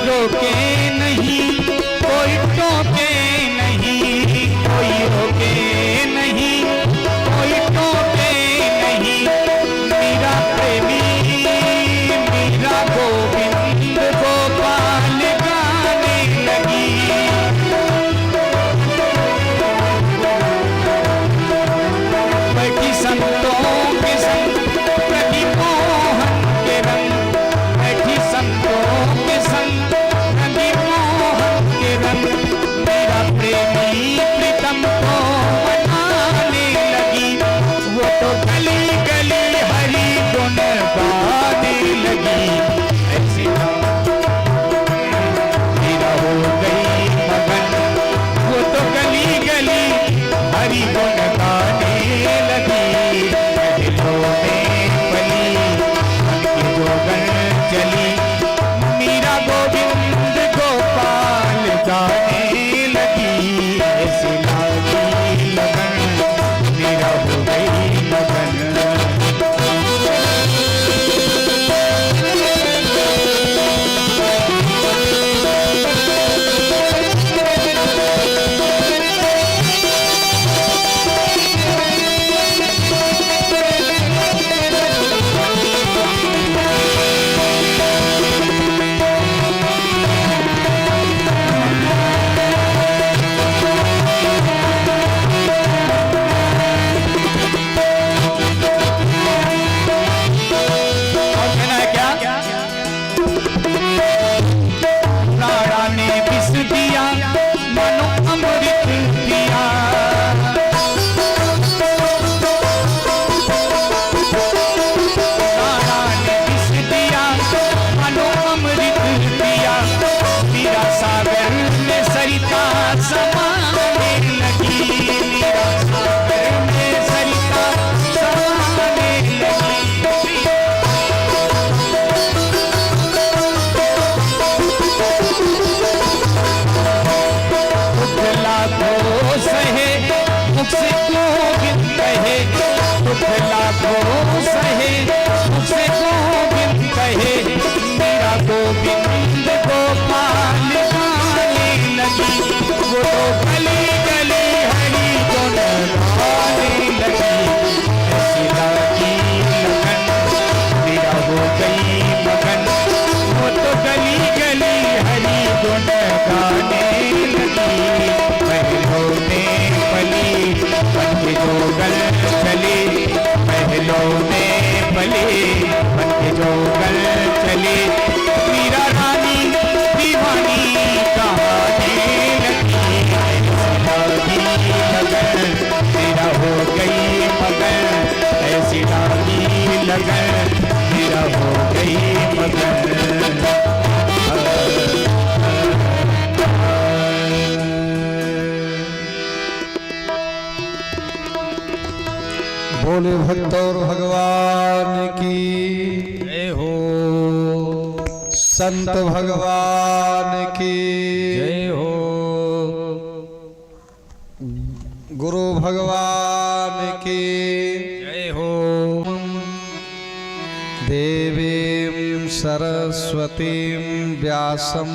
रोके नहीं, कोई टोके नहीं, कोई रोके नहीं, कोई टोके नहीं। मेरा प्रेमी मेरा गोविंद गोपाल गाने लगी। बैठी संतों के संग प्रति मोहन के रंग, बैठी संतों के संग प्रति मोहन के रंग। मेरा प्रेमी प्रीतम को मनाने लगी, वो तो गली गली हरि गुण गाने लगी। ऐसी मेरा हो गई मगन, वो तो गली गली हरि गुण गाने लगी। महलों में पली उनकी जोगन चली, मीरा गोविंद गोपाल गाने लगी। ऐसी लागी लगन मेरा हो गई लगन। राणा ने विष दिया मानो अमृत दिया, राणा ने विष दिया मानो अमृत दिया। मीरा सागर में सरिता समाने लगी, मीरा सागर में सरिता समाने लगी। लाखों सहे मुख से गोविंद कहे, दुख लाखों सहे मुख से गोविंद कहे। मेरा गोविंद गोपाल गाने लगी, वो तो गली गली हरि गुण गाने लगी। ऐसी लागी लगन मेरा हो गई मगन, वो तो गली गली हरि गुण गाने लगी। महलों में पली बन के जोगन चली, महलों में पली बन के जोगन चली। मीरा रानी दीवानी कहाने लगी। ऐसी लागी लगन मेरा हो गई मगन, ऐसी लागी लगन मेरा हो गई मगन। बोले भक्त और भगवान की जय हो, संत भगवान की जय हो, गुरु भगवान की जय हो। देवीं सरस्वतीं व्यासं